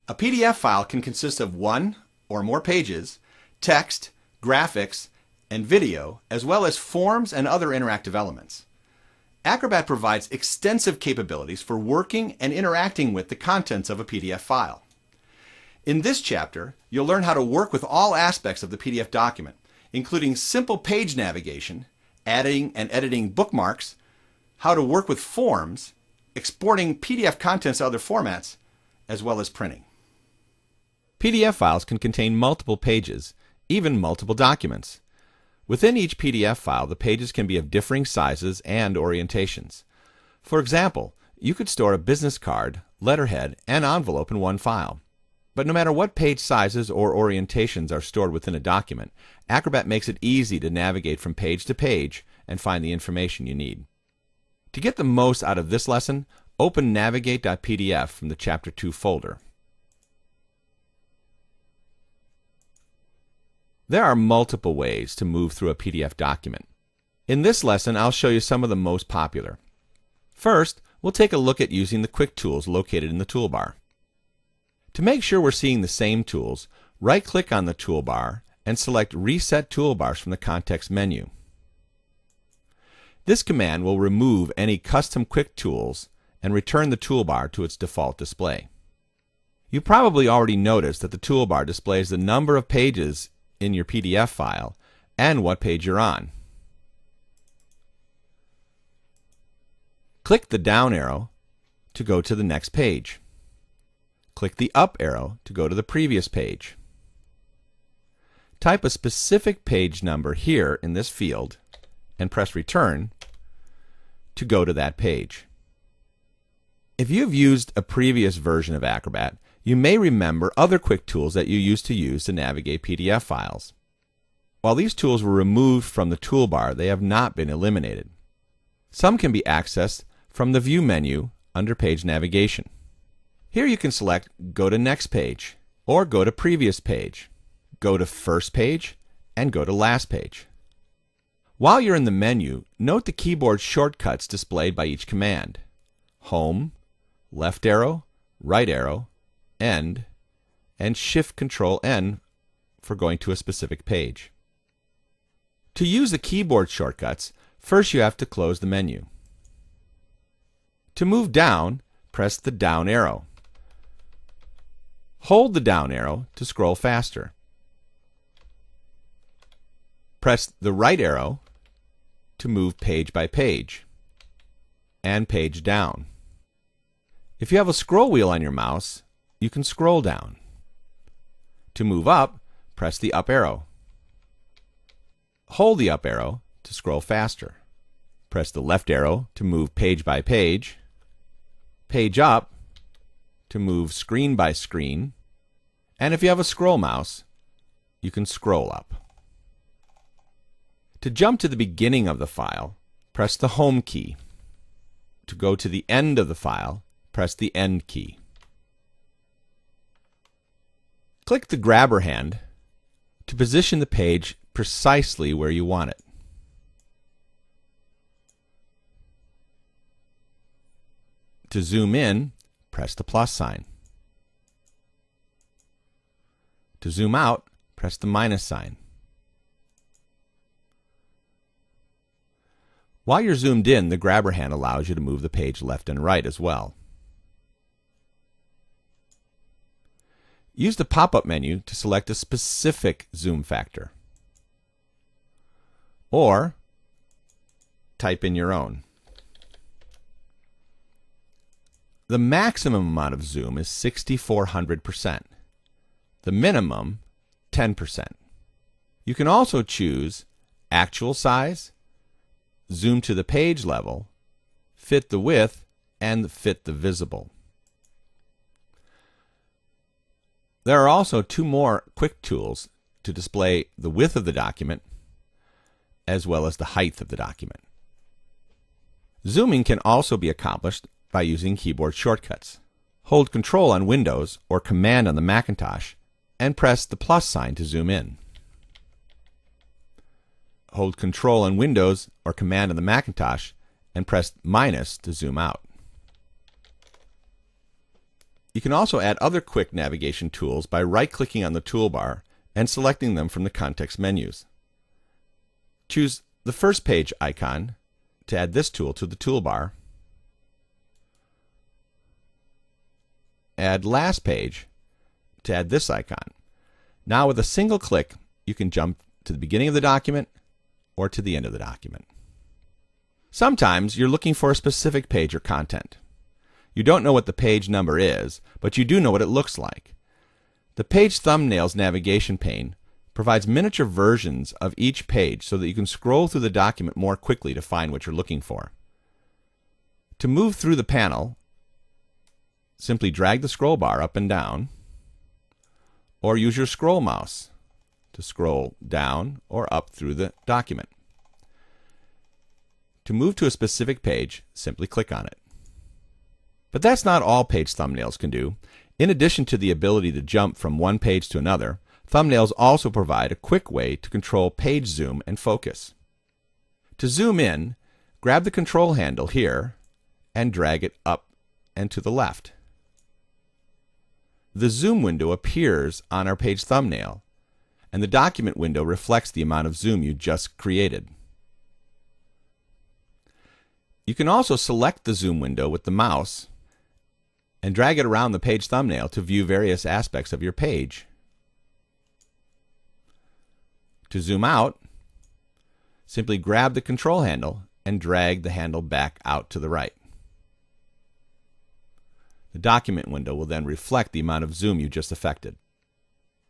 A PDF file can consist of one or more pages, text, graphics, and video, as well as forms and other interactive elements. Acrobat provides extensive capabilities for working and interacting with the contents of a PDF file. In this chapter, you'll learn how to work with all aspects of the PDF document, including simple page navigation, adding and editing bookmarks, how to work with forms, exporting PDF contents to other formats, as well as printing. PDF files can contain multiple pages, even multiple documents. Within each PDF file, the pages can be of differing sizes and orientations. For example, you could store a business card, letterhead, and envelope in one file. But no matter what page sizes or orientations are stored within a document, Acrobat makes it easy to navigate from page to page and find the information you need. To get the most out of this lesson, open navigate.pdf from the Chapter 2 folder. There are multiple ways to move through a PDF document. In this lesson, I'll show you some of the most popular. First, we'll take a look at using the quick tools located in the toolbar. To make sure we're seeing the same tools, right-click on the toolbar and select Reset Toolbars from the context menu. This command will remove any custom quick tools and return the toolbar to its default display. You probably already noticed that the toolbar displays the number of pages in your PDF file and what page you're on. Click the down arrow to go to the next page. Click the up arrow to go to the previous page. Type a specific page number here in this field and press Return to go to that page. If you've used a previous version of Acrobat, you may remember other quick tools that you used to use to navigate PDF files. While these tools were removed from the toolbar, they have not been eliminated. Some can be accessed from the View menu under Page Navigation. Here you can select Go to Next Page or Go to Previous Page, Go to First Page, and Go to Last Page. While you're in the menu, note the keyboard shortcuts displayed by each command: Home, left arrow, right arrow, End, and Shift-Control-N for going to a specific page. To use the keyboard shortcuts, first you have to close the menu. To move down, press the down arrow. Hold the down arrow to scroll faster. Press the right arrow to move page by page and page down. If you have a scroll wheel on your mouse, you can scroll down. To move up, press the up arrow. Hold the up arrow to scroll faster. Press the left arrow to move page by page, page up to move screen by screen, and if you have a scroll mouse, you can scroll up. To jump to the beginning of the file, press the Home key. To go to the end of the file, press the End key. Click the grabber hand to position the page precisely where you want it. To zoom in, press the plus sign. To zoom out, press the minus sign. While you're zoomed in, the grabber hand allows you to move the page left and right as well. Use the pop-up menu to select a specific zoom factor, or type in your own. The maximum amount of zoom is 6,400%. The minimum, 10%. You can also choose actual size, zoom to the page level, fit the width, and fit the visible. There are also two more quick tools to display the width of the document as well as the height of the document. Zooming can also be accomplished by using keyboard shortcuts. Hold Control on Windows or Command on the Macintosh and press the plus sign to zoom in. Hold Control on Windows or Command on the Macintosh and press minus to zoom out. You can also add other quick navigation tools by right-clicking on the toolbar and selecting them from the context menus. Choose the first page icon to add this tool to the toolbar. Add last page to add this icon. Now with a single click, you can jump to the beginning of the document or to the end of the document. Sometimes you're looking for a specific page or content. You don't know what the page number is, but you do know what it looks like. The Page Thumbnails navigation pane provides miniature versions of each page so that you can scroll through the document more quickly to find what you're looking for. To move through the panel, simply drag the scroll bar up and down, or use your scroll mouse to scroll down or up through the document. To move to a specific page, simply click on it. But that's not all page thumbnails can do. In addition to the ability to jump from one page to another, thumbnails also provide a quick way to control page zoom and focus. To zoom in, grab the control handle here and drag it up and to the left. The zoom window appears on our page thumbnail, and the document window reflects the amount of zoom you just created. You can also select the zoom window with the mouse and drag it around the page thumbnail to view various aspects of your page. To zoom out, simply grab the control handle and drag the handle back out to the right. The document window will then reflect the amount of zoom you just effected.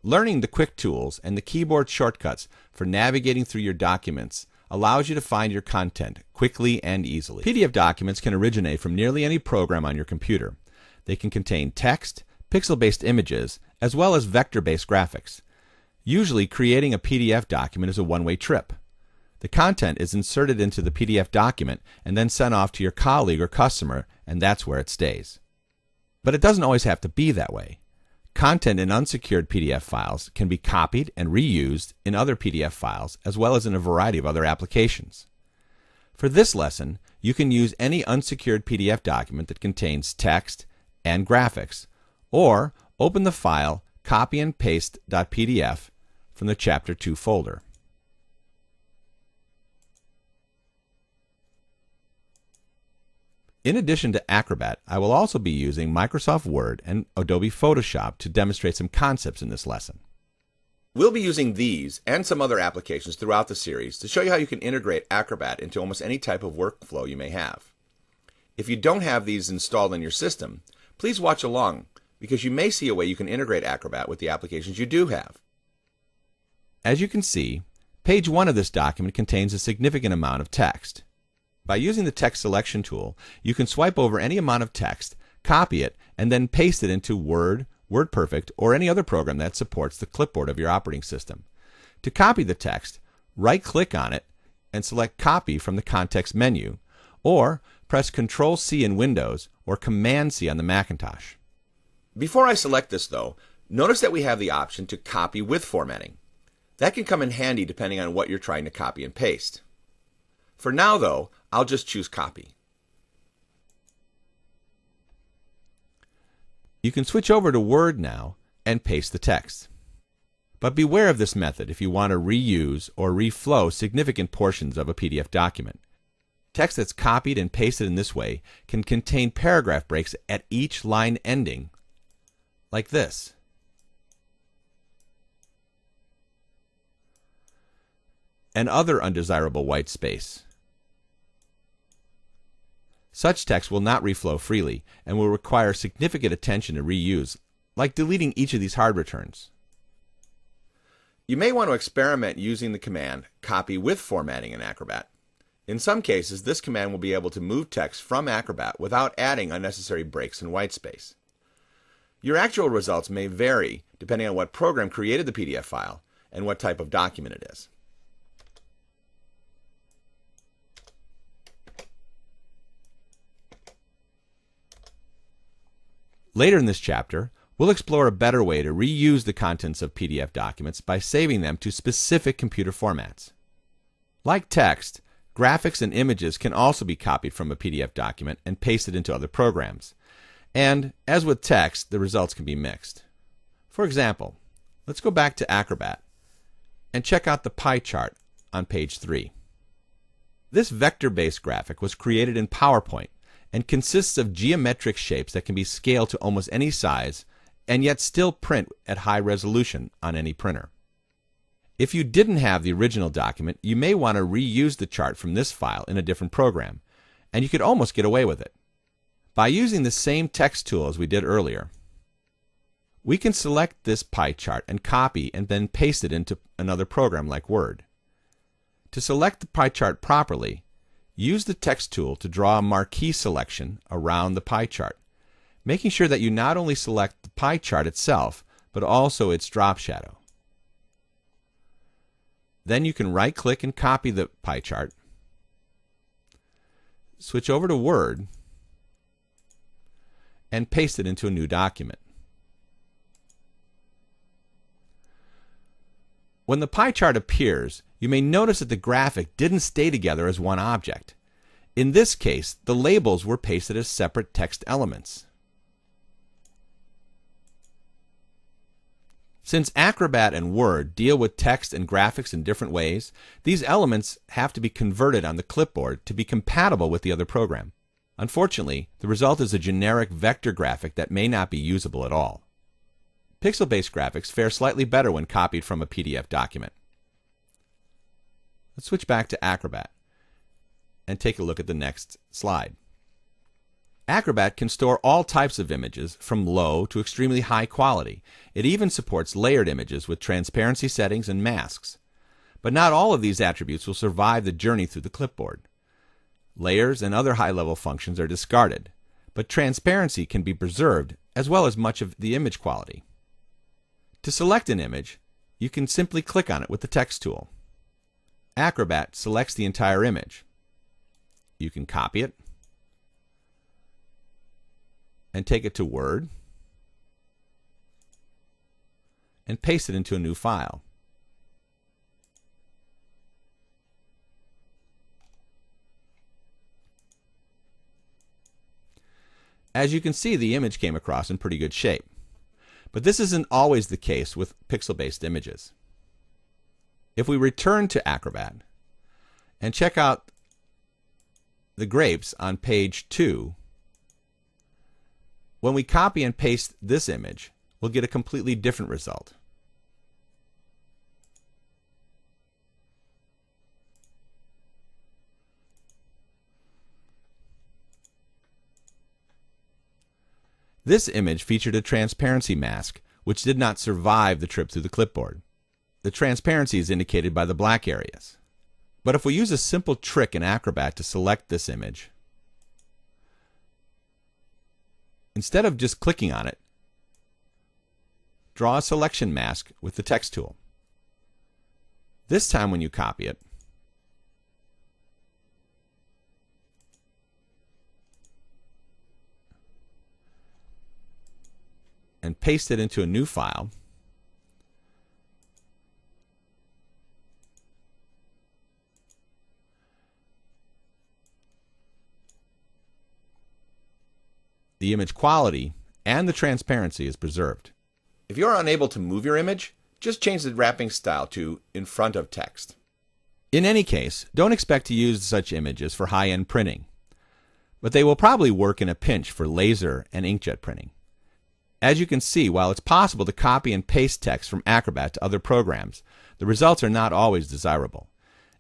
Learning the quick tools and the keyboard shortcuts for navigating through your documents allows you to find your content quickly and easily. PDF documents can originate from nearly any program on your computer. They can contain text, pixel-based images, as well as vector-based graphics. Usually, creating a PDF document is a one-way trip. The content is inserted into the PDF document and then sent off to your colleague or customer, and that's where it stays. But it doesn't always have to be that way. Content in unsecured PDF files can be copied and reused in other PDF files, as well as in a variety of other applications. For this lesson, you can use any unsecured PDF document that contains text and graphics, or open the file copyandpaste.pdf from the Chapter 2 folder. In addition to Acrobat, I will also be using Microsoft Word and Adobe Photoshop to demonstrate some concepts in this lesson. We'll be using these and some other applications throughout the series to show you how you can integrate Acrobat into almost any type of workflow you may have. If you don't have these installed on your system, please watch along, because you may see a way you can integrate Acrobat with the applications you do have. As you can see, page 1 of this document contains a significant amount of text. By using the text selection tool, you can swipe over any amount of text, copy it, and then paste it into Word, WordPerfect, or any other program that supports the clipboard of your operating system. To copy the text, right-click on it and select Copy from the context menu, or press Ctrl-C in Windows or Command-C on the Macintosh. Before I select this, though, notice that we have the option to copy with formatting. That can come in handy depending on what you're trying to copy and paste. For now, though, I'll just choose Copy. You can switch over to Word now and paste the text. But beware of this method if you want to reuse or reflow significant portions of a PDF document. Text that's copied and pasted in this way can contain paragraph breaks at each line ending, like this. And other undesirable white space. Such text will not reflow freely and will require significant attention to reuse, like deleting each of these hard returns. You may want to experiment using the command Copy with formatting in Acrobat. In some cases, this command will be able to move text from Acrobat without adding unnecessary breaks in white space. Your actual results may vary depending on what program created the PDF file and what type of document it is. Later in this chapter, we'll explore a better way to reuse the contents of PDF documents by saving them to specific computer formats. Like text, graphics and images can also be copied from a PDF document and pasted into other programs. And, as with text, the results can be mixed. For example, let's go back to Acrobat and check out the pie chart on page 3. This vector-based graphic was created in PowerPoint and consists of geometric shapes that can be scaled to almost any size and yet still print at high resolution on any printer. If you didn't have the original document, you may want to reuse the chart from this file in a different program, and you could almost get away with it. By using the same text tool as we did earlier, we can select this pie chart and copy and then paste it into another program like Word. To select the pie chart properly, use the text tool to draw a marquee selection around the pie chart, making sure that you not only select the pie chart itself, but also its drop shadow. Then you can right-click and copy the pie chart, switch over to Word, and paste it into a new document. When the pie chart appears, you may notice that the graphic didn't stay together as one object. In this case, the labels were pasted as separate text elements. Since Acrobat and Word deal with text and graphics in different ways, these elements have to be converted on the clipboard to be compatible with the other program. Unfortunately, the result is a generic vector graphic that may not be usable at all. Pixel-based graphics fare slightly better when copied from a PDF document. Let's switch back to Acrobat and take a look at the next slide. Acrobat can store all types of images from low to extremely high quality. It even supports layered images with transparency settings and masks. But not all of these attributes will survive the journey through the clipboard. Layers and other high-level functions are discarded, but transparency can be preserved as well as much of the image quality. To select an image, you can simply click on it with the text tool. Acrobat selects the entire image. You can copy it and take it to Word and paste it into a new file. As you can see, the image came across in pretty good shape. But this isn't always the case with pixel-based images. If we return to Acrobat and check out the grapes on page 2, when we copy and paste this image, we'll get a completely different result. This image featured a transparency mask, which did not survive the trip through the clipboard. The transparency is indicated by the black areas. But if we use a simple trick in Acrobat to select this image, instead of just clicking on it, draw a selection mask with the text tool. This time when you copy it, and paste it into a new file, the image quality and the transparency is preserved. If you're unable to move your image, just change the wrapping style to in front of text. In any case, don't expect to use such images for high-end printing, but they will probably work in a pinch for laser and inkjet printing. As you can see, while it's possible to copy and paste text from Acrobat to other programs, the results are not always desirable.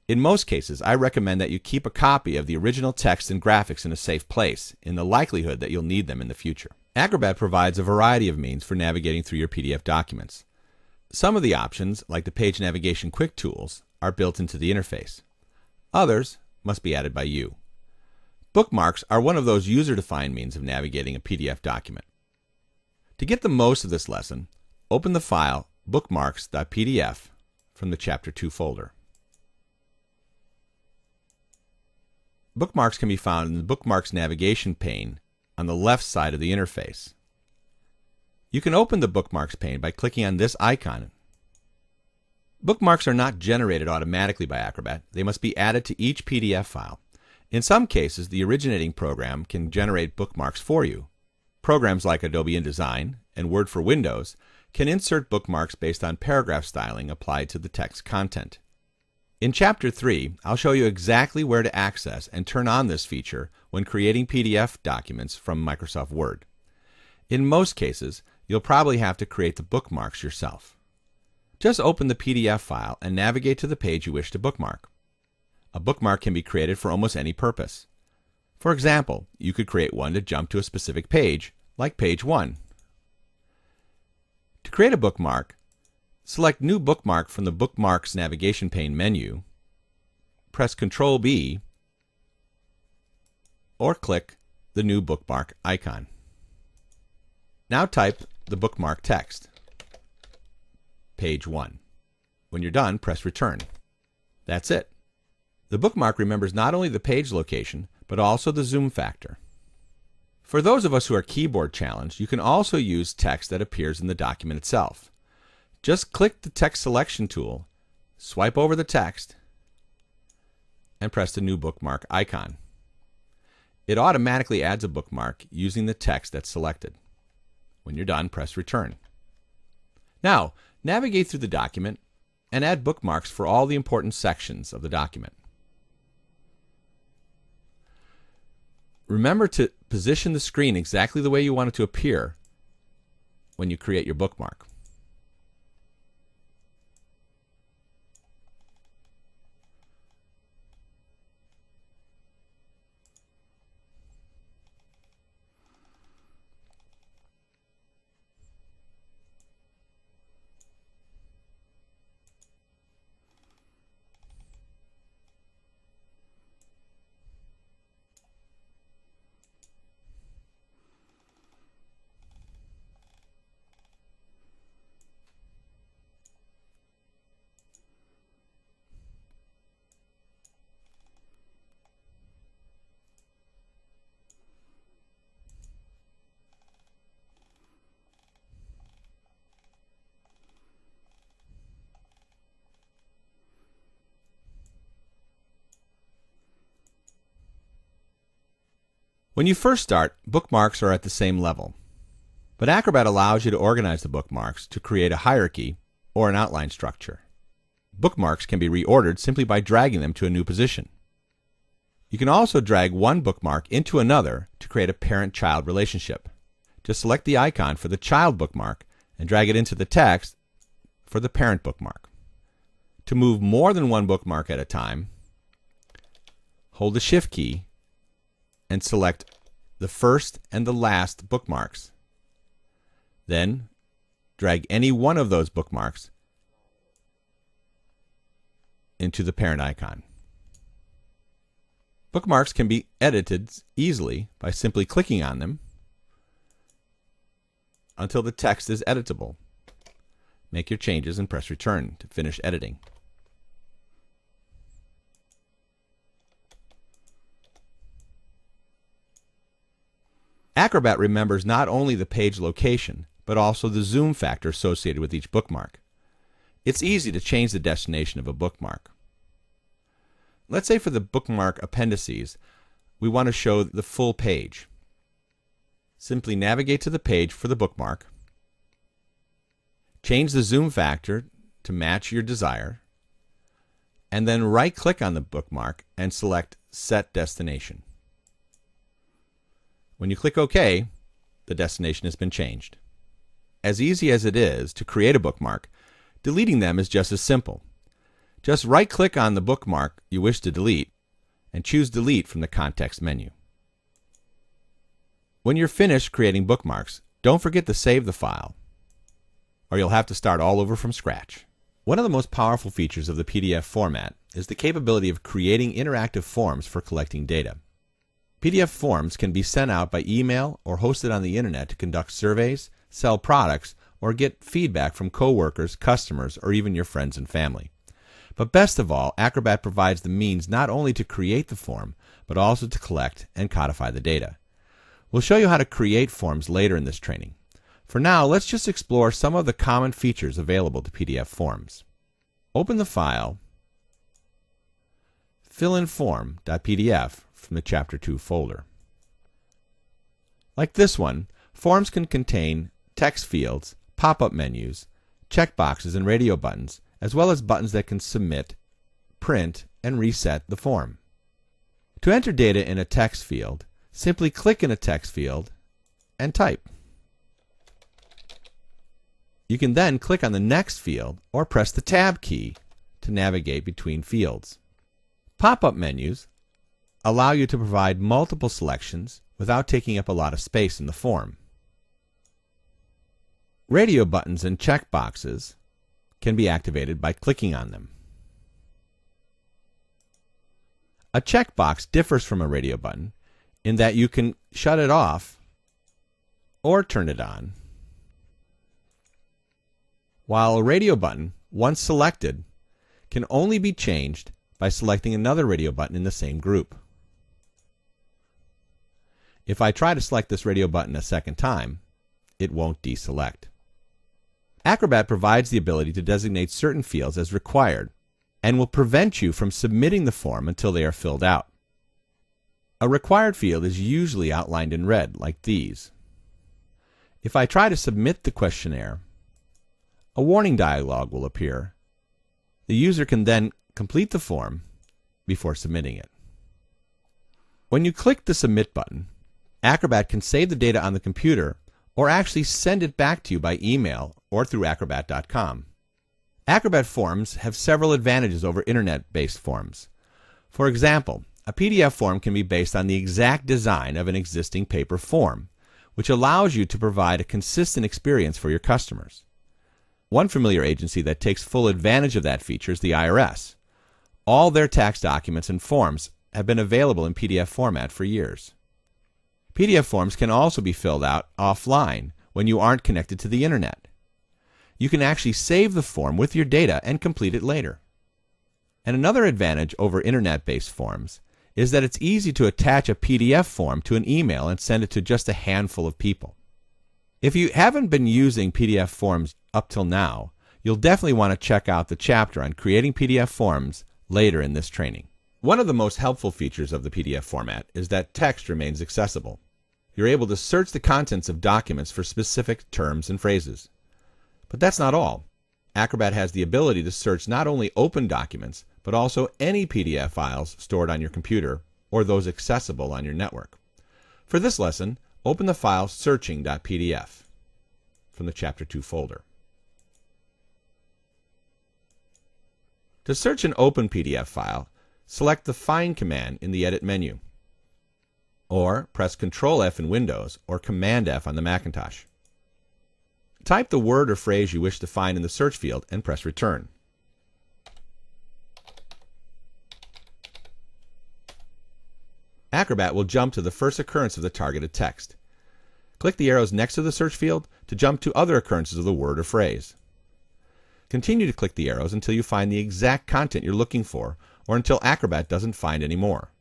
In most cases, I recommend that you keep a copy of the original text and graphics in a safe place, in the likelihood that you'll need them in the future. Acrobat provides a variety of means for navigating through your PDF documents. Some of the options, like the Page Navigation Quick Tools, are built into the interface. Others must be added by you. Bookmarks are one of those user-defined means of navigating a PDF document. To get the most of this lesson, open the file bookmarks.pdf from the Chapter 2 folder. Bookmarks can be found in the Bookmarks navigation pane on the left side of the interface. You can open the Bookmarks pane by clicking on this icon. Bookmarks are not generated automatically by Acrobat. They must be added to each PDF file. In some cases, the originating program can generate bookmarks for you. Programs like Adobe InDesign and Word for Windows can insert bookmarks based on paragraph styling applied to the text content. In Chapter 3, I'll show you exactly where to access and turn on this feature when creating PDF documents from Microsoft Word. In most cases, you'll probably have to create the bookmarks yourself. Just open the PDF file and navigate to the page you wish to bookmark. A bookmark can be created for almost any purpose. For example, you could create one to jump to a specific page, like page 1. To create a bookmark, select New Bookmark from the Bookmarks navigation pane menu, press Ctrl B, or click the New Bookmark icon. Now type the bookmark text, page 1. When you're done, press Return. That's it. The bookmark remembers not only the page location, but also the zoom factor. For those of us who are keyboard challenged, you can also use text that appears in the document itself. Just click the text selection tool, swipe over the text, and press the New Bookmark icon. It automatically adds a bookmark using the text that's selected. When you're done, press Return. Now, navigate through the document and add bookmarks for all the important sections of the document. Remember to position the screen exactly the way you want it to appear when you create your bookmark. When you first start, bookmarks are at the same level. But Acrobat allows you to organize the bookmarks to create a hierarchy or an outline structure. Bookmarks can be reordered simply by dragging them to a new position. You can also drag one bookmark into another to create a parent-child relationship. Just select the icon for the child bookmark and drag it into the text for the parent bookmark. To move more than one bookmark at a time, hold the Shift key and select the first and the last bookmarks. Then, drag any one of those bookmarks into the parent icon. Bookmarks can be edited easily by simply clicking on them until the text is editable. Make your changes and press Return to finish editing. Acrobat remembers not only the page location, but also the zoom factor associated with each bookmark. It's easy to change the destination of a bookmark. Let's say for the bookmark appendices, we want to show the full page. Simply navigate to the page for the bookmark, change the zoom factor to match your desire, and then right-click on the bookmark and select Set Destination. When you click OK, the destination has been changed. As easy as it is to create a bookmark, deleting them is just as simple. Just right-click on the bookmark you wish to delete and choose Delete from the context menu. When you're finished creating bookmarks, don't forget to save the file, or you'll have to start all over from scratch. One of the most powerful features of the PDF format is the capability of creating interactive forms for collecting data. PDF forms can be sent out by email or hosted on the internet to conduct surveys, sell products, or get feedback from coworkers, customers, or even your friends and family. But best of all, Acrobat provides the means not only to create the form, but also to collect and codify the data. We'll show you how to create forms later in this training. For now, let's just explore some of the common features available to PDF forms. Open the file fillinform.pdf from the Chapter 2 folder. Like this one, forms can contain text fields, pop-up menus, checkboxes, and radio buttons, as well as buttons that can submit, print, and reset the form. To enter data in a text field, simply click in a text field and type. You can then click on the next field or press the Tab key to navigate between fields. Pop-up menus allow you to provide multiple selections without taking up a lot of space in the form. Radio buttons and checkboxes can be activated by clicking on them. A checkbox differs from a radio button in that you can shut it off or turn it on, while a radio button, once selected, can only be changed by selecting another radio button in the same group. If I try to select this radio button a second time, it won't deselect. Acrobat provides the ability to designate certain fields as required and will prevent you from submitting the form until they are filled out. A required field is usually outlined in red, like these. If I try to submit the questionnaire, a warning dialog will appear. The user can then complete the form before submitting it. When you click the Submit button, Acrobat can save the data on the computer or actually send it back to you by email or through acrobat.com. Acrobat forms have several advantages over internet-based forms. For example, a PDF form can be based on the exact design of an existing paper form, which allows you to provide a consistent experience for your customers. One familiar agency that takes full advantage of that feature is the IRS. All their tax documents and forms have been available in PDF format for years. PDF forms can also be filled out offline when you aren't connected to the internet. You can actually save the form with your data and complete it later. And another advantage over internet-based forms is that it's easy to attach a PDF form to an email and send it to just a handful of people. If you haven't been using PDF forms up till now, you'll definitely want to check out the chapter on creating PDF forms later in this training. One of the most helpful features of the PDF format is that text remains accessible. You're able to search the contents of documents for specific terms and phrases. But that's not all. Acrobat has the ability to search not only open documents, but also any PDF files stored on your computer or those accessible on your network. For this lesson, open the file searching.pdf from the Chapter 2 folder. To search an open PDF file, select the Find command in the Edit menu, or press Ctrl F in Windows or Command F on the Macintosh. Type the word or phrase you wish to find in the search field and press Return. Acrobat will jump to the first occurrence of the targeted text. Click the arrows next to the search field to jump to other occurrences of the word or phrase. Continue to click the arrows until you find the exact content you're looking for, or until Acrobat doesn't find any more.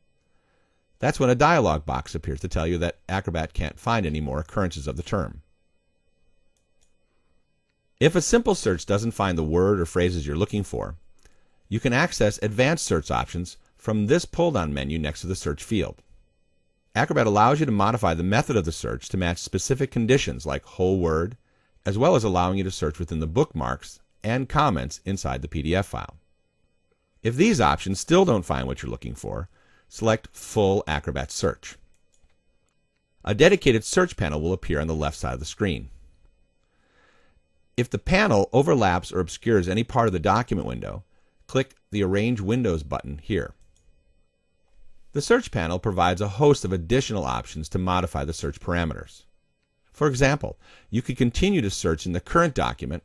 That's when a dialog box appears to tell you that Acrobat can't find any more occurrences of the term. If a simple search doesn't find the word or phrases you're looking for, you can access advanced search options from this pull-down menu next to the search field. Acrobat allows you to modify the method of the search to match specific conditions like whole word, as well as allowing you to search within the bookmarks and comments inside the PDF file. If these options still don't find what you're looking for, select Full Acrobat Search. A dedicated search panel will appear on the left side of the screen. If the panel overlaps or obscures any part of the document window, click the Arrange Windows button here. The search panel provides a host of additional options to modify the search parameters. For example, you could continue to search in the current document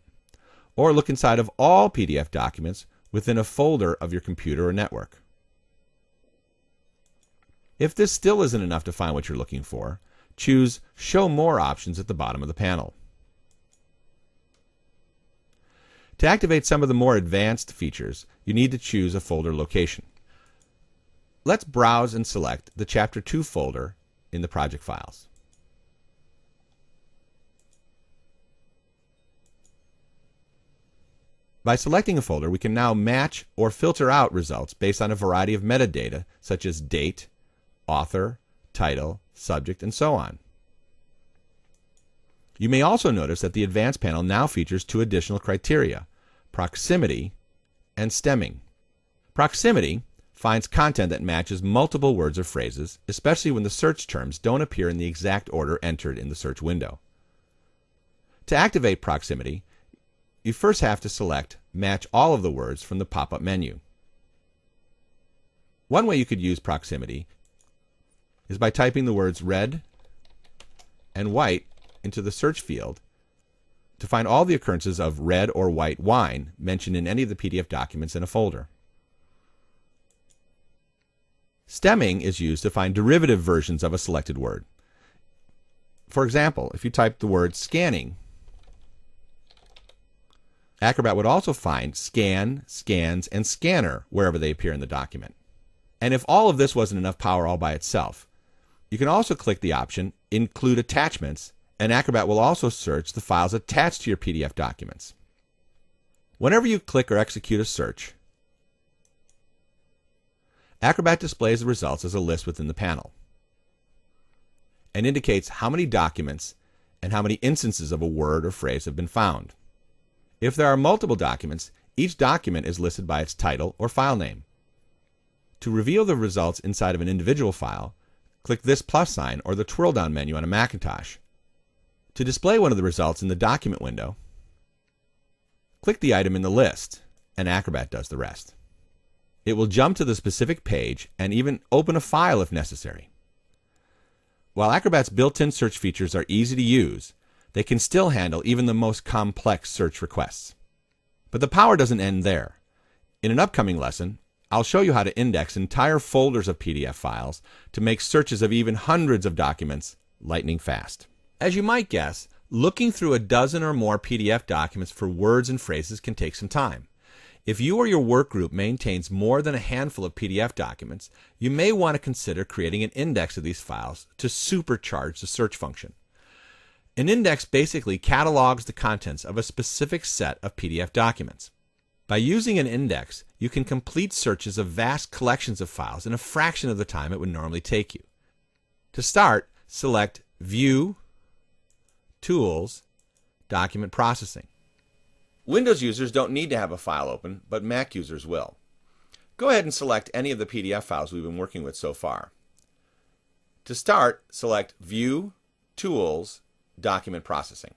or look inside of all PDF documents within a folder of your computer or network. If this still isn't enough to find what you're looking for, choose Show More options at the bottom of the panel. To activate some of the more advanced features, you need to choose a folder location. Let's browse and select the Chapter 2 folder in the project files. By selecting a folder, we can now match or filter out results based on a variety of metadata such as date, author, title, subject, and so on. You may also notice that the Advanced panel now features two additional criteria: proximity and stemming. Proximity finds content that matches multiple words or phrases, especially when the search terms don't appear in the exact order entered in the search window. To activate proximity, you first have to select Match All of the Words from the pop-up menu. One way you could use proximity is by typing the words red and white into the search field to find all the occurrences of red or white wine mentioned in any of the PDF documents in a folder. Stemming is used to find derivative versions of a selected word. For example, if you type the word scanning, Acrobat would also find scan, scans, and scanner wherever they appear in the document. And if all of this wasn't enough power all by itself, you can also click the option Include Attachments, and Acrobat will also search the files attached to your PDF documents. Whenever you click or execute a search, Acrobat displays the results as a list within the panel and indicates how many documents and how many instances of a word or phrase have been found. If there are multiple documents, each document is listed by its title or file name. To reveal the results inside of an individual file, click this plus sign or the twirl down menu on a Macintosh. To display one of the results in the document window, click the item in the list, and Acrobat does the rest. It will jump to the specific page and even open a file if necessary. While Acrobat's built-in search features are easy to use, they can still handle even the most complex search requests. But the power doesn't end there. In an upcoming lesson, I'll show you how to index entire folders of PDF files to make searches of even hundreds of documents lightning fast. As you might guess, looking through a dozen or more PDF documents for words and phrases can take some time. If you or your work group maintains more than a handful of PDF documents, you may want to consider creating an index of these files to supercharge the search function. An index basically catalogs the contents of a specific set of PDF documents. By using an index, you can complete searches of vast collections of files in a fraction of the time it would normally take you. To start, select View, Tools, Document Processing. Windows users don't need to have a file open, but Mac users will. Go ahead and select any of the PDF files we've been working with so far. To start, select View, Tools, Document Processing.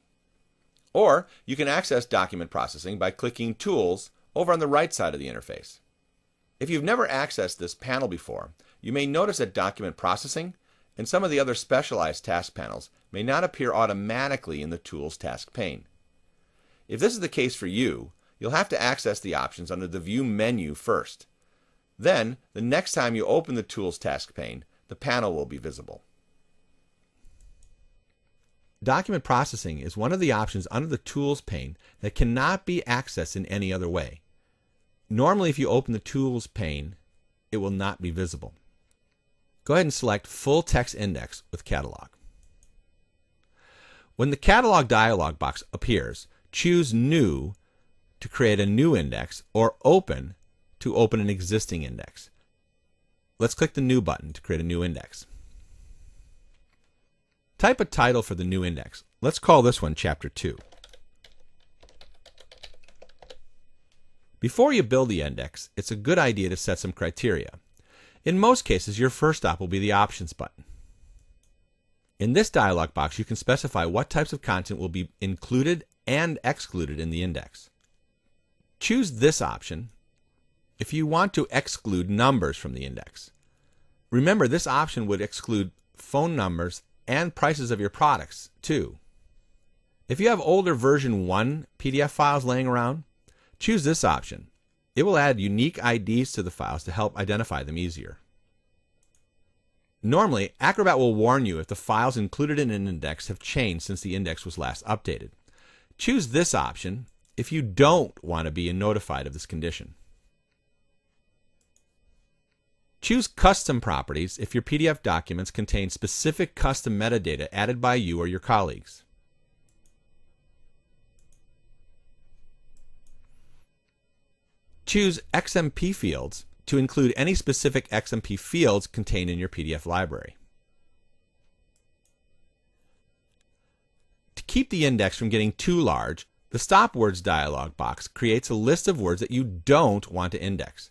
Or you can access Document Processing by clicking Tools over on the right side of the interface. If you've never accessed this panel before, you may notice that Document Processing and some of the other specialized task panels may not appear automatically in the Tools task pane. If this is the case for you, you'll have to access the options under the View menu first. Then, the next time you open the Tools task pane, the panel will be visible. Document Processing is one of the options under the Tools pane that cannot be accessed in any other way. Normally, if you open the Tools pane, it will not be visible. Go ahead and select Full Text Index with Catalog. When the Catalog dialog box appears, choose New to create a new index or Open to open an existing index. Let's click the New button to create a new index. Type a title for the new index. Let's call this one Chapter 2. Before you build the index, it's a good idea to set some criteria. In most cases, your first stop will be the Options button. In this dialog box, you can specify what types of content will be included and excluded in the index. Choose this option if you want to exclude numbers from the index. Remember, this option would exclude phone numbers and prices of your products, too. If you have older version 1 PDF files laying around, choose this option. It will add unique IDs to the files to help identify them easier. Normally, Acrobat will warn you if the files included in an index have changed since the index was last updated. Choose this option if you don't want to be notified of this condition. Choose Custom Properties if your PDF documents contain specific custom metadata added by you or your colleagues. Choose XMP fields to include any specific XMP fields contained in your PDF library. To keep the index from getting too large, the Stop Words dialog box creates a list of words that you don't want to index.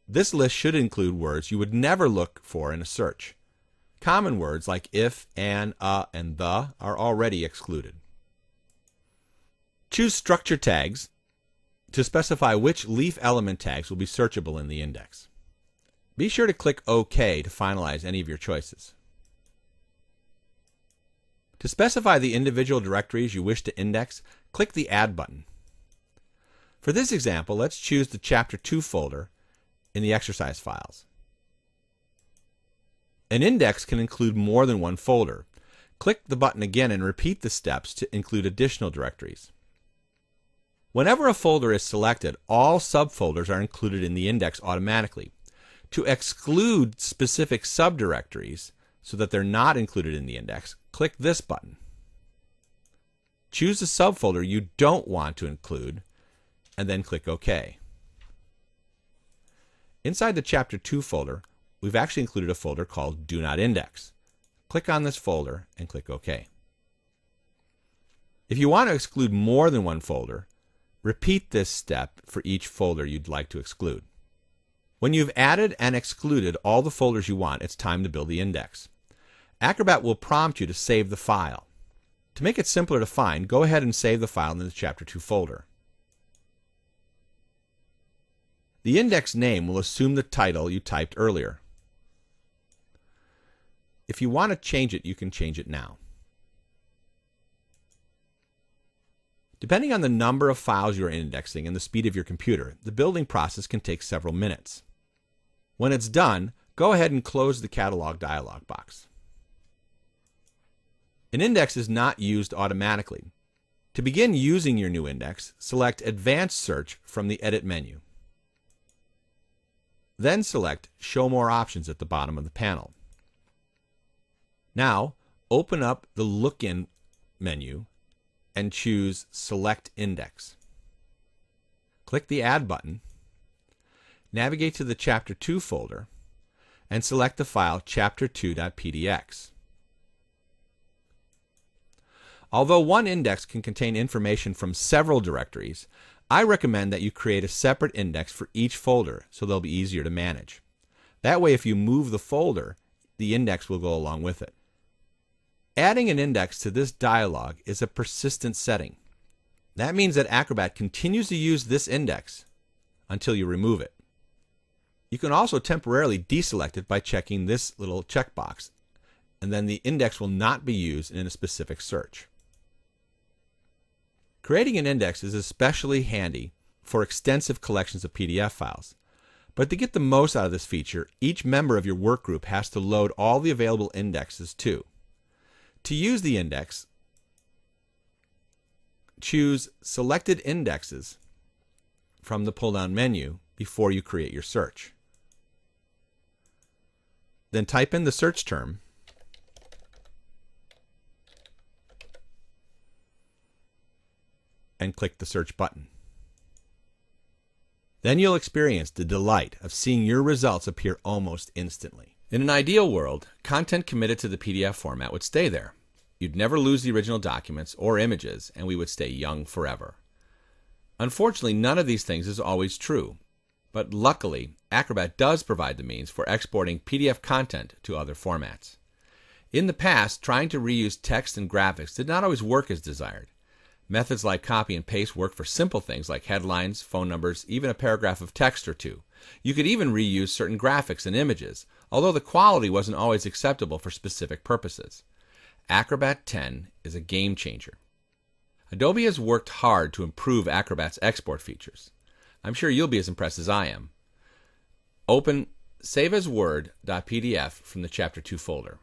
This list should include words you would never look for in a search. Common words like if, and the are already excluded. Choose Structure Tags to specify which leaf element tags will be searchable in the index. Be sure to click OK to finalize any of your choices. To specify the individual directories you wish to index, click the Add button. For this example, let's choose the Chapter 2 folder in the exercise files. An index can include more than one folder. Click the button again and repeat the steps to include additional directories. Whenever a folder is selected, all subfolders are included in the index automatically. To exclude specific subdirectories so that they're not included in the index, click this button. Choose the subfolder you don't want to include and then click OK. Inside the Chapter 2 folder, we've actually included a folder called Do Not Index. Click on this folder and click OK. If you want to exclude more than one folder, repeat this step for each folder you'd like to exclude. When you've added and excluded all the folders you want, it's time to build the index. Acrobat will prompt you to save the file. To make it simpler to find, go ahead and save the file in the Chapter 2 folder. The index name will assume the title you typed earlier. If you want to change it, you can change it now. Depending on the number of files you are indexing and the speed of your computer, the building process can take several minutes. When it's done, go ahead and close the Catalog dialog box. An index is not used automatically. To begin using your new index, select Advanced Search from the Edit menu. Then select Show More Options at the bottom of the panel. Now, open up the Look-In menu and choose Select Index. Click the Add button, navigate to the Chapter 2 folder, and select the file chapter2.pdx. Although one index can contain information from several directories, I recommend that you create a separate index for each folder so they'll be easier to manage. That way, if you move the folder, the index will go along with it. Adding an index to this dialog is a persistent setting. That means that Acrobat continues to use this index until you remove it. You can also temporarily deselect it by checking this little checkbox, and then the index will not be used in a specific search. Creating an index is especially handy for extensive collections of PDF files. But to get the most out of this feature, each member of your workgroup has to load all the available indexes too. To use the index, choose Selected Indexes from the pull-down menu before you create your search. Then type in the search term and click the search button. Then you'll experience the delight of seeing your results appear almost instantly. In an ideal world, content committed to the PDF format would stay there. You'd never lose the original documents or images, and we would stay young forever. Unfortunately, none of these things is always true. But luckily, Acrobat does provide the means for exporting PDF content to other formats. In the past, trying to reuse text and graphics did not always work as desired. Methods like copy and paste work for simple things like headlines, phone numbers, even a paragraph of text or two. You could even reuse certain graphics and images, although the quality wasn't always acceptable for specific purposes. Acrobat 10 is a game changer. Adobe has worked hard to improve Acrobat's export features. I'm sure you'll be as impressed as I am. Open saveasword.pdf from the Chapter 2 folder.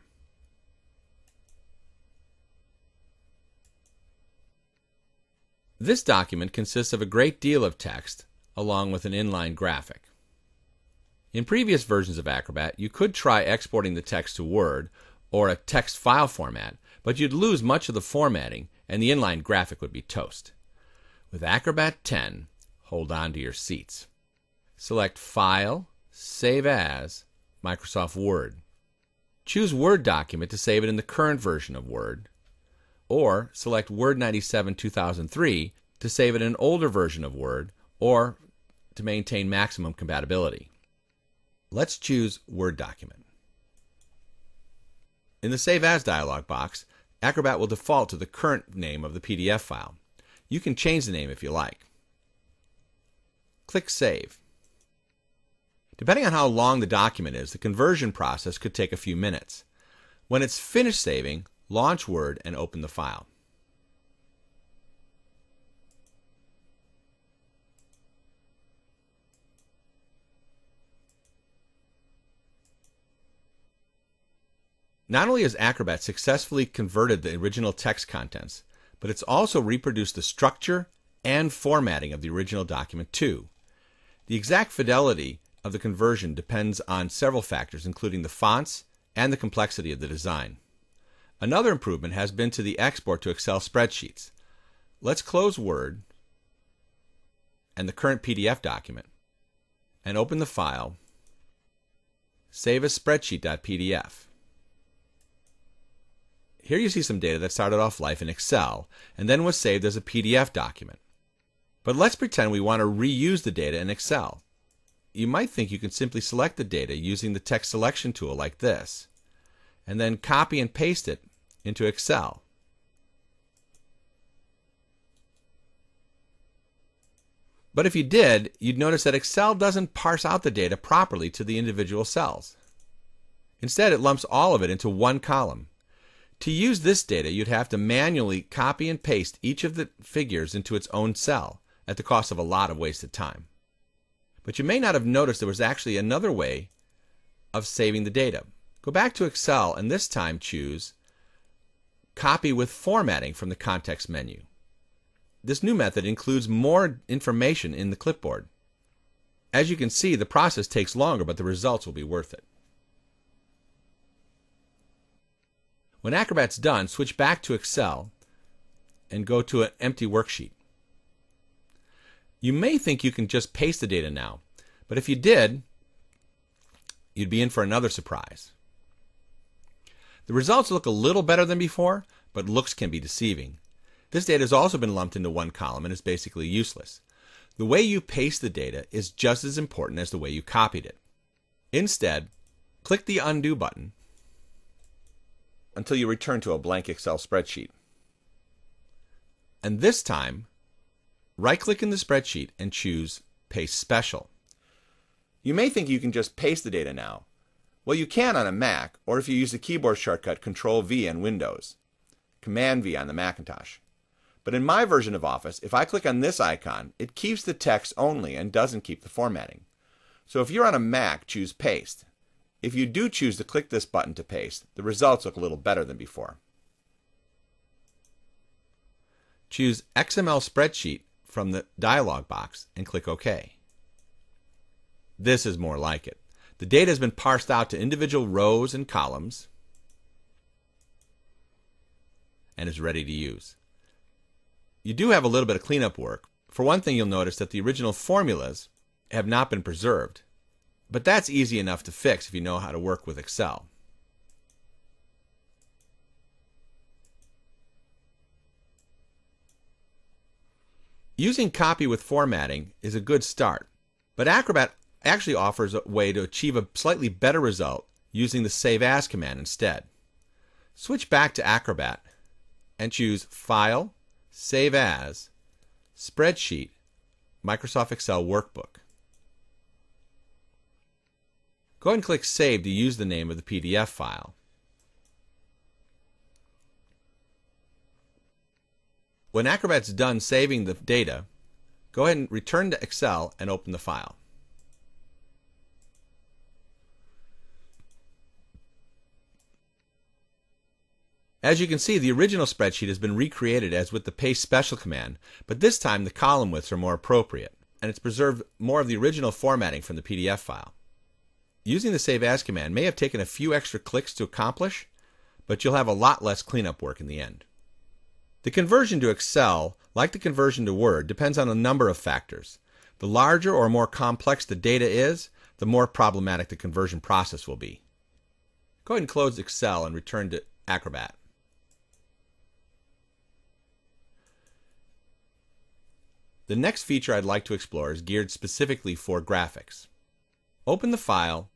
This document consists of a great deal of text along with an inline graphic. In previous versions of Acrobat, you could try exporting the text to Word or a text file format, but you'd lose much of the formatting and the inline graphic would be toast. With Acrobat 10, hold on to your seats. select File, Save As, Microsoft Word. Choose Word document to save it in the current version of Word, or select Word 97 2003 to save it in an older version of Word or to maintain maximum compatibility. Let's choose Word document. In the Save As dialog box, Acrobat will default to the current name of the PDF file. You can change the name if you like. Click Save. Depending on how long the document is, the conversion process could take a few minutes. When it's finished saving, launch Word and open the file. Not only has Acrobat successfully converted the original text contents, but it's also reproduced the structure and formatting of the original document too. The exact fidelity of the conversion depends on several factors, including the fonts and the complexity of the design. Another improvement has been to the export to Excel spreadsheets. Let's close Word and the current PDF document and open the file, save as spreadsheet.pdf. Here you see some data that started off life in Excel and then was saved as a PDF document. But let's pretend we want to reuse the data in Excel. You might think you can simply select the data using the text selection tool like this, and then copy and paste it into Excel. But if you did, you'd notice that Excel doesn't parse out the data properly to the individual cells. Instead, it lumps all of it into one column. To use this data, you'd have to manually copy and paste each of the figures into its own cell at the cost of a lot of wasted time. But you may not have noticed there was actually another way of saving the data. Go back to Excel and this time choose Copy with Formatting from the context menu. This new method includes more information in the clipboard. As you can see, the process takes longer, but the results will be worth it. When Acrobat's done, switch back to Excel and go to an empty worksheet. You may think you can just paste the data now, but if you did, you'd be in for another surprise. The results look a little better than before, but looks can be deceiving. This data has also been lumped into one column and is basically useless. The way you paste the data is just as important as the way you copied it. Instead, click the Undo button until you return to a blank Excel spreadsheet. And this time, right-click in the spreadsheet and choose Paste Special. You may think you can just paste the data now. Well, you can on a Mac, or if you use the keyboard shortcut Control-V on Windows, Command-V on the Macintosh. But in my version of Office, if I click on this icon, it keeps the text only and doesn't keep the formatting. So if you're on a Mac, choose Paste. If you do choose to click this button to paste, the results look a little better than before. Choose XML Spreadsheet from the dialog box and click OK. This is more like it. The data has been parsed out to individual rows and columns and is ready to use. You do have a little bit of cleanup work. For one thing, you'll notice that the original formulas have not been preserved. But that's easy enough to fix if you know how to work with Excel. Using copy with formatting is a good start, but Acrobat actually offers a way to achieve a slightly better result using the Save As command instead. Switch back to Acrobat and choose File, Save As, Spreadsheet, Microsoft Excel Workbook. Go ahead and click Save to use the name of the PDF file. When Acrobat's done saving the data, go ahead and return to Excel and open the file. As you can see, the original spreadsheet has been recreated as with the Paste Special command, but this time the column widths are more appropriate, and it's preserved more of the original formatting from the PDF file. Using the Save As command may have taken a few extra clicks to accomplish, but you'll have a lot less cleanup work in the end. The conversion to Excel, like the conversion to Word, depends on a number of factors. The The larger or more complex the data is, the more problematic the conversion process will be. Go ahead and close Excel and return to Acrobat. The next feature I'd like to explore is geared specifically for graphics. Open the file,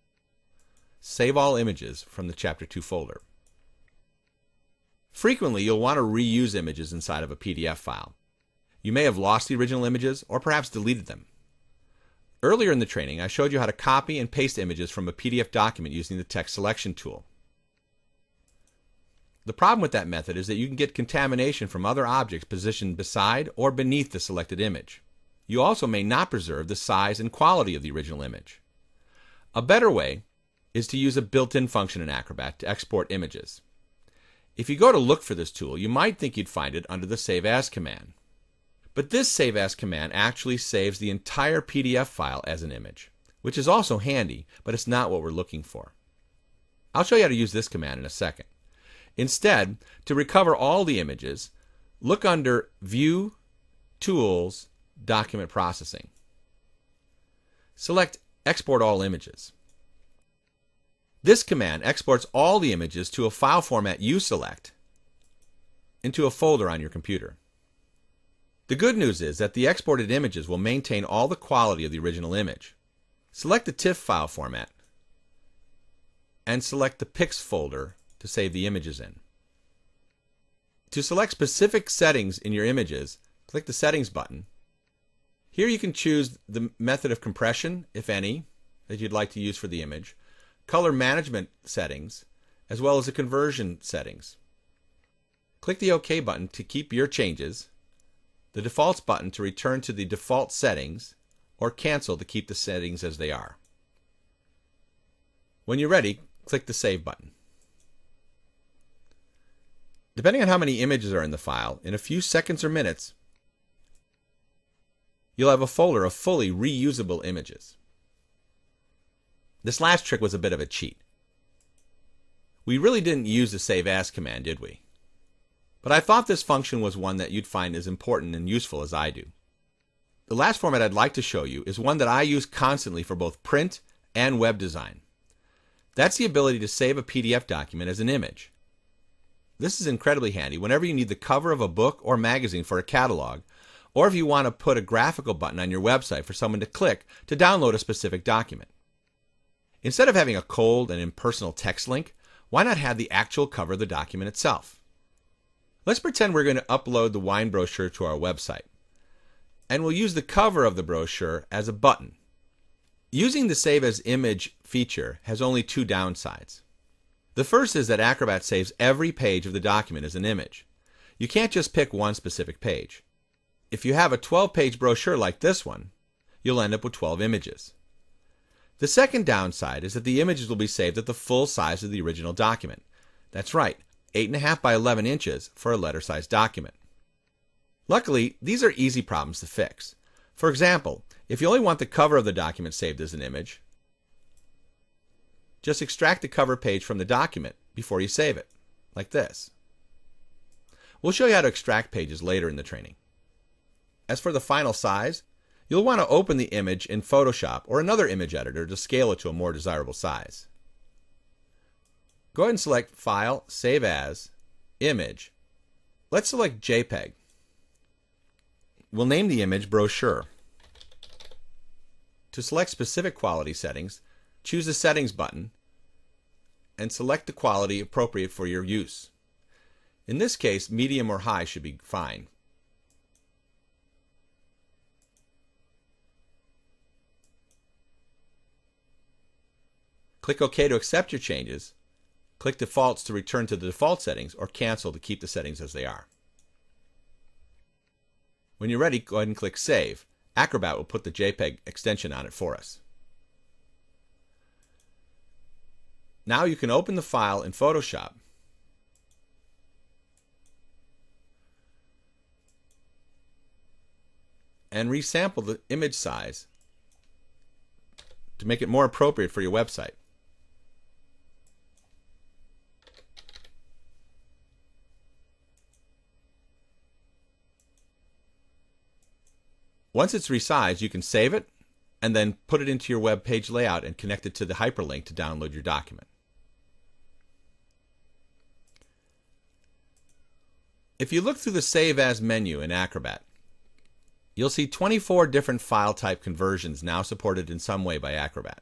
save all images from the Chapter 2 folder. Frequently, you'll want to reuse images inside of a PDF file. You may have lost the original images or perhaps deleted them. Earlier in the training, I showed you how to copy and paste images from a PDF document using the text selection tool. The problem with that method is that you can get contamination from other objects positioned beside or beneath the selected image. You also may not preserve the size and quality of the original image. A better way is to use a built-in function in Acrobat to export images. If you go to look for this tool, you might think you'd find it under the Save As command. But this Save As command actually saves the entire PDF file as an image, which is also handy, but it's not what we're looking for. I'll show you how to use this command in a second. Instead, to recover all the images, look under View, Tools, Document Processing. Select Export All Images. This command exports all the images to a file format you select into a folder on your computer. The good news is that the exported images will maintain all the quality of the original image. Select the TIFF file format and select the PIX folder to save the images in. To select specific settings in your images, click the Settings button. Here you can choose the method of compression, if any, that you'd like to use for the image, color management settings, as well as the conversion settings. Click the OK button to keep your changes, the Defaults button to return to the default settings, or Cancel to keep the settings as they are. When you're ready, click the Save button. Depending on how many images are in the file, in a few seconds or minutes, you'll have a folder of fully reusable images. This last trick was a bit of a cheat. We really didn't use the Save As command, did we? But I thought this function was one that you'd find as important and useful as I do. The last format I'd like to show you is one that I use constantly for both print and web design. That's the ability to save a PDF document as an image. This is incredibly handy whenever you need the cover of a book or magazine for a catalog, or if you want to put a graphical button on your website for someone to click to download a specific document. Instead of having a cold and impersonal text link, why not have the actual cover of the document itself? Let's pretend we're going to upload the wine brochure to our website, and we'll use the cover of the brochure as a button. Using the Save as Image feature has only two downsides. The first is that Acrobat saves every page of the document as an image. You can't just pick one specific page. If you have a 12-page brochure like this one, you'll end up with 12 images. The second downside is that the images will be saved at the full size of the original document. That's right, 8.5 by 11 inches for a letter-sized document. Luckily, these are easy problems to fix. For example, if you only want the cover of the document saved as an image, just extract the cover page from the document before you save it, like this. We'll show you how to extract pages later in the training. As for the final size, you'll want to open the image in Photoshop or another image editor to scale it to a more desirable size. Go ahead and select File, Save As, Image. Let's select JPEG. We'll name the image Brochure. To select specific quality settings, choose the Settings button and select the quality appropriate for your use. In this case, medium or high should be fine. Click OK to accept your changes. Click Defaults to return to the default settings, or Cancel to keep the settings as they are. When you're ready, go ahead and click Save. Acrobat will put the JPEG extension on it for us. Now you can open the file in Photoshop and resample the image size to make it more appropriate for your website. Once it's resized, you can save it and then put it into your web page layout and connect it to the hyperlink to download your document. If you look through the Save As menu in Acrobat, you'll see 24 different file type conversions now supported in some way by Acrobat.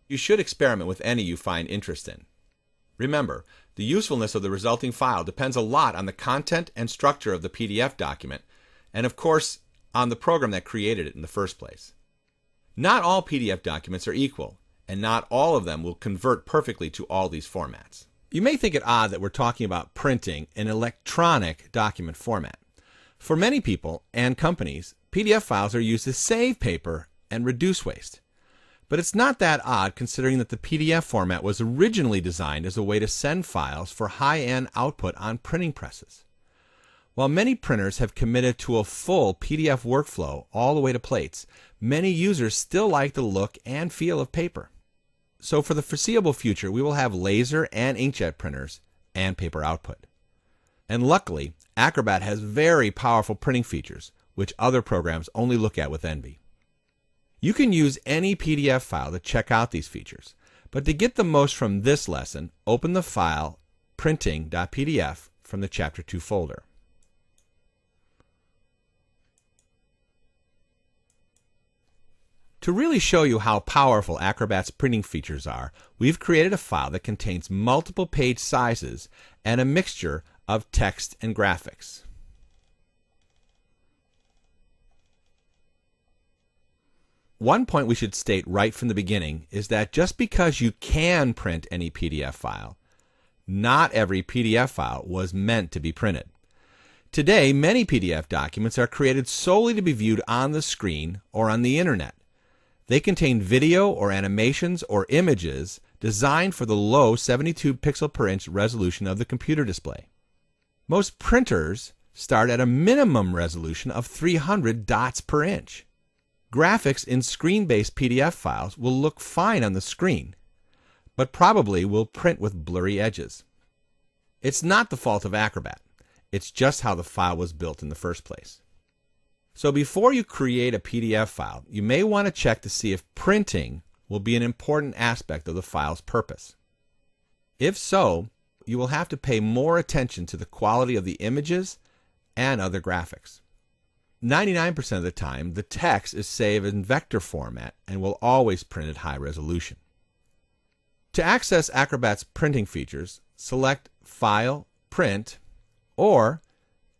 You should experiment with any you find interest in. Remember, the usefulness of the resulting file depends a lot on the content and structure of the PDF document, and of course, on the program that created it in the first place. Not all PDF documents are equal, and not all of them will convert perfectly to all these formats. You may think it odd that we're talking about printing an electronic document format. For many people and companies, PDF files are used to save paper and reduce waste. But it's not that odd considering that the PDF format was originally designed as a way to send files for high-end output on printing presses. While many printers have committed to a full PDF workflow all the way to plates, many users still like the look and feel of paper. So for the foreseeable future, we will have laser and inkjet printers and paper output. And luckily, Acrobat has very powerful printing features, which other programs only look at with envy. You can use any PDF file to check out these features, but to get the most from this lesson, open the file printing.pdf from the Chapter 2 folder. To really show you how powerful Acrobat's printing features are, we've created a file that contains multiple page sizes and a mixture of text and graphics. One point we should state right from the beginning is that just because you can print any PDF file, not every PDF file was meant to be printed. Today, many PDF documents are created solely to be viewed on the screen or on the internet. They contain video or animations or images designed for the low 72 pixel per inch resolution of the computer display. Most printers start at a minimum resolution of 300 dots per inch. Graphics in screen-based PDF files will look fine on the screen, but probably will print with blurry edges. It's not the fault of Acrobat. It's just how the file was built in the first place. So before you create a PDF file, you may want to check to see if printing will be an important aspect of the file's purpose. If so, you will have to pay more attention to the quality of the images and other graphics. 99% of the time, the text is saved in vector format and will always print at high resolution. To access Acrobat's printing features, select File, Print, or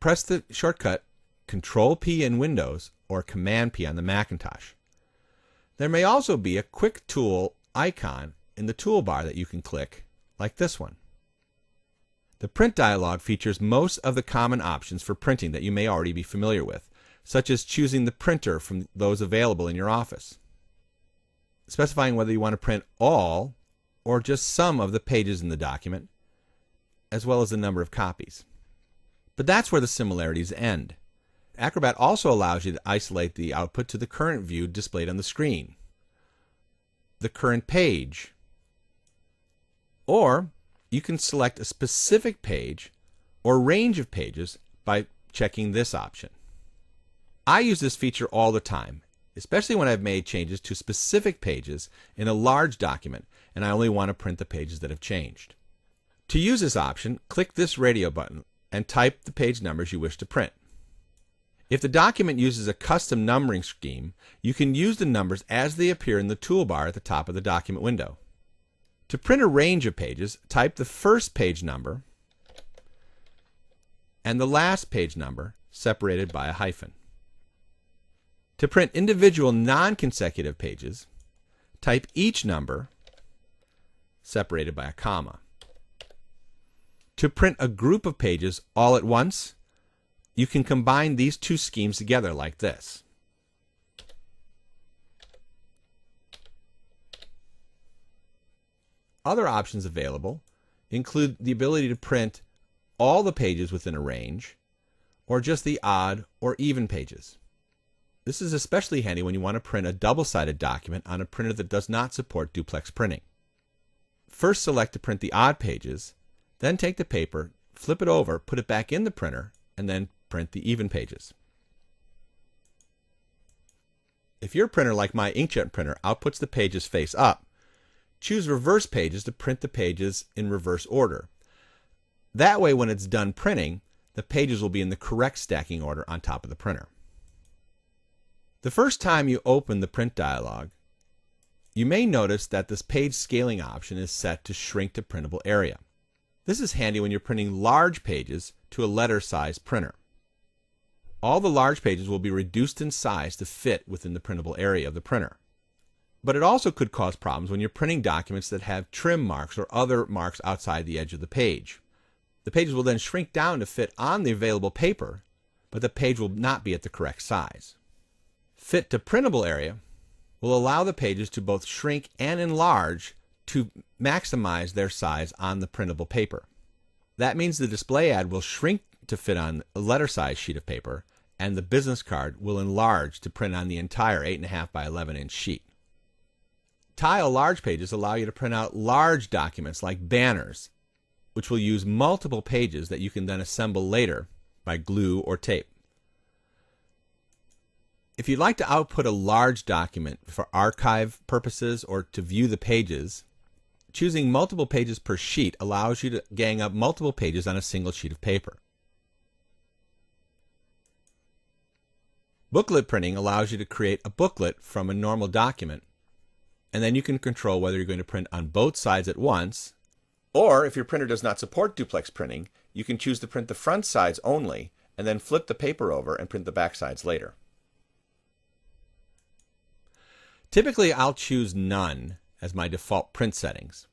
press the shortcut Control-P in Windows or Command-P on the Macintosh. There may also be a quick tool icon in the toolbar that you can click, like this one. The Print dialog features most of the common options for printing that you may already be familiar with, such as choosing the printer from those available in your office, specifying whether you want to print all or just some of the pages in the document, as well as the number of copies. But that's where the similarities end. Acrobat also allows you to isolate the output to the current view displayed on the screen, the current page, or you can select a specific page or range of pages by checking this option. I use this feature all the time, especially when I've made changes to specific pages in a large document and I only want to print the pages that have changed. To use this option, click this radio button and type the page numbers you wish to print. If the document uses a custom numbering scheme, you can use the numbers as they appear in the toolbar at the top of the document window. To print a range of pages, type the first page number and the last page number separated by a hyphen. To print individual non-consecutive pages, type each number separated by a comma. To print a group of pages all at once, you can combine these two schemes together like this. Other options available include the ability to print all the pages within a range, or just the odd or even pages. This is especially handy when you want to print a double-sided document on a printer that does not support duplex printing. First select to print the odd pages, then take the paper, flip it over, put it back in the printer, and then print the even pages. If your printer, like my inkjet printer, outputs the pages face up, choose Reverse Pages to print the pages in reverse order. That way, when it's done printing, the pages will be in the correct stacking order on top of the printer. The first time you open the print dialog, you may notice that this page scaling option is set to shrink to printable area. This is handy when you're printing large pages to a letter size printer. All the large pages will be reduced in size to fit within the printable area of the printer. But it also could cause problems when you're printing documents that have trim marks or other marks outside the edge of the page. The pages will then shrink down to fit on the available paper, but the page will not be at the correct size. Fit to printable area will allow the pages to both shrink and enlarge to maximize their size on the printable paper. That means the display ad will shrink to fit on a letter size sheet of paper, and the business card will enlarge to print on the entire 8.5 by 11 inch sheet. Tile large pages allow you to print out large documents like banners, which will use multiple pages that you can then assemble later by glue or tape. If you'd like to output a large document for archive purposes or to view the pages, choosing multiple pages per sheet allows you to gang up multiple pages on a single sheet of paper. Booklet printing allows you to create a booklet from a normal document, and then you can control whether you're going to print on both sides at once, or if your printer does not support duplex printing, you can choose to print the front sides only and then flip the paper over and print the back sides later. Typically, I'll choose none as my default print settings.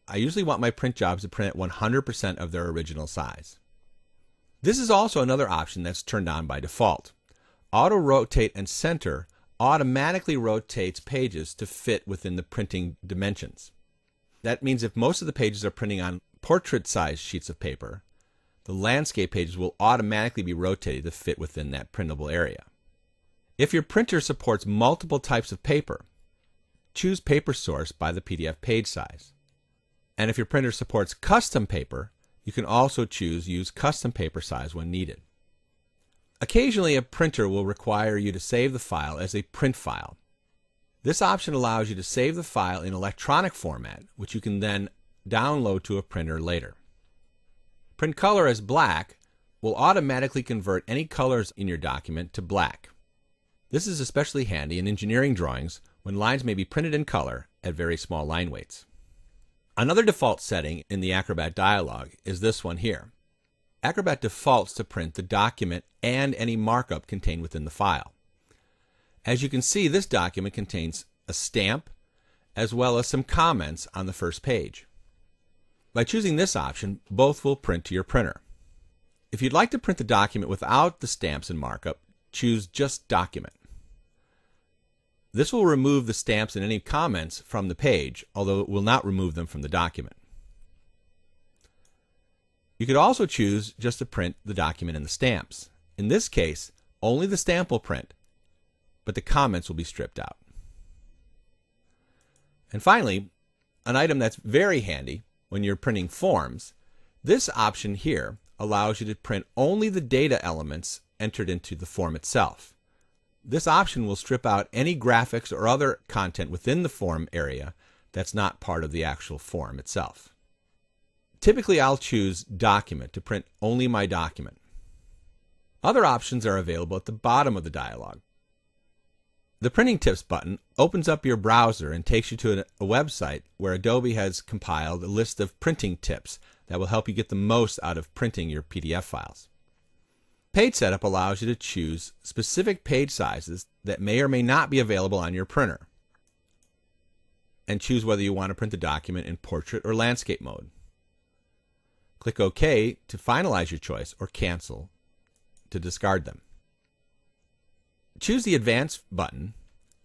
I usually want my print jobs to print at 100% of their original size. This is also another option that's turned on by default. Auto Rotate and Center automatically rotates pages to fit within the printing dimensions. That means if most of the pages are printing on portrait-sized sheets of paper, the landscape pages will automatically be rotated to fit within that printable area. If your printer supports multiple types of paper, choose Paper Source by the PDF page size. And if your printer supports custom paper, you can also choose Use Custom Paper Size when needed. Occasionally, a printer will require you to save the file as a print file. This option allows you to save the file in electronic format, which you can then download to a printer later. Print color as black will automatically convert any colors in your document to black. This is especially handy in engineering drawings when lines may be printed in color at very small line weights. Another default setting in the Acrobat dialog is this one here. Acrobat defaults to print the document and any markup contained within the file. As you can see, this document contains a stamp as well as some comments on the first page. By choosing this option, both will print to your printer. If you'd like to print the document without the stamps and markup, choose just Document. This will remove the stamps and any comments from the page, although it will not remove them from the document. You could also choose just to print the document and the stamps. In this case, only the stamp will print, but the comments will be stripped out. And finally, an item that's very handy when you're printing forms, this option here allows you to print only the data elements entered into the form itself. This option will strip out any graphics or other content within the form area that's not part of the actual form itself. Typically, I'll choose Document to print only my document. Other options are available at the bottom of the dialog. The Printing Tips button opens up your browser and takes you to a website where Adobe has compiled a list of printing tips that will help you get the most out of printing your PDF files. Page Setup allows you to choose specific page sizes that may or may not be available on your printer, and choose whether you want to print the document in portrait or landscape mode. Click OK to finalize your choice, or Cancel to discard them. Choose the Advanced button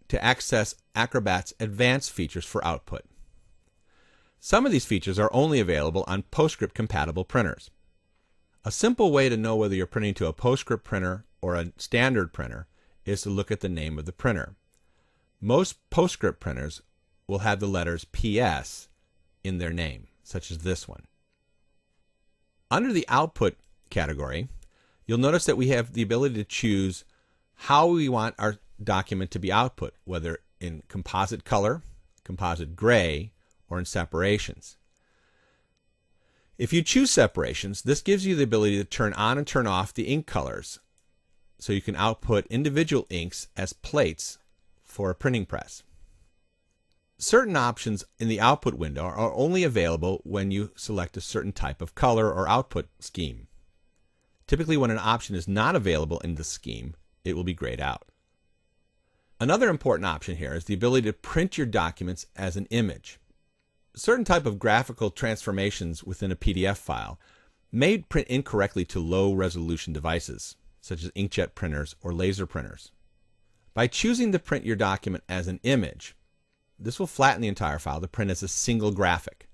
to access Acrobat's advanced features for output. Some of these features are only available on PostScript compatible printers. A simple way to know whether you're printing to a PostScript printer or a standard printer is to look at the name of the printer. Most PostScript printers will have the letters PS in their name, such as this one. Under the Output category, you'll notice that we have the ability to choose how we want our document to be output, whether in composite color, composite gray, or in separations. If you choose separations, this gives you the ability to turn on and turn off the ink colors, so you can output individual inks as plates for a printing press. Certain options in the output window are only available when you select a certain type of color or output scheme. Typically, when an option is not available in the scheme, it will be grayed out. Another important option here is the ability to print your documents as an image. Certain type of graphical transformations within a PDF file may print incorrectly to low-resolution devices, such as inkjet printers or laser printers. By choosing to print your document as an image, this will flatten the entire file to print as a single graphic.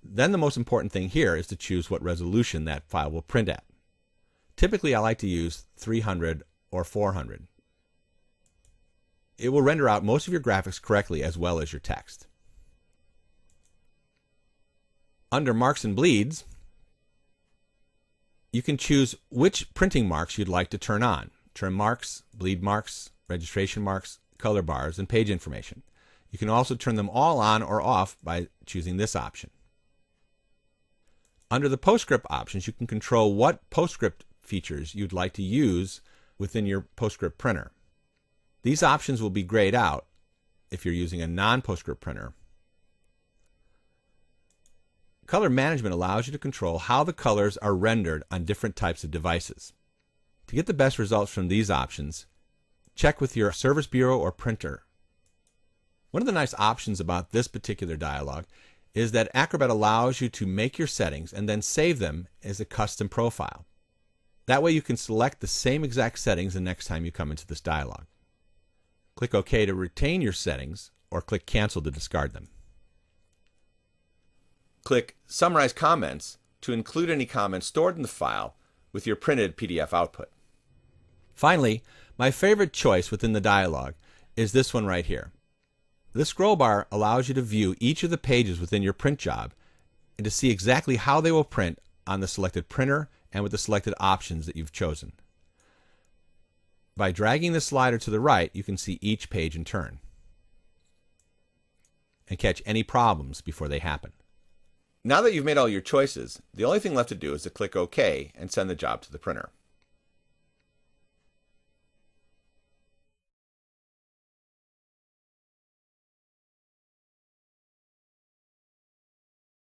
Then the most important thing here is to choose what resolution that file will print at. Typically, I like to use 300 or 400. It will render out most of your graphics correctly as well as your text. Under Marks and Bleeds, you can choose which printing marks you'd like to turn on. Trim marks, bleed marks, registration marks, color bars, and page information. You can also turn them all on or off by choosing this option. Under the PostScript options, you can control what PostScript features you'd like to use within your PostScript printer. These options will be grayed out if you're using a non-PostScript printer. Color management allows you to control how the colors are rendered on different types of devices. To get the best results from these options, check with your service bureau or printer. One of the nice options about this particular dialog is that Acrobat allows you to make your settings and then save them as a custom profile. That way you can select the same exact settings the next time you come into this dialog. Click OK to retain your settings, or click Cancel to discard them. Click Summarize Comments to include any comments stored in the file with your printed PDF output. Finally, my favorite choice within the dialog is this one right here. This scroll bar allows you to view each of the pages within your print job and to see exactly how they will print on the selected printer and with the selected options that you've chosen. By dragging the slider to the right, you can see each page in turn and catch any problems before they happen. Now that you've made all your choices, the only thing left to do is to click OK and send the job to the printer.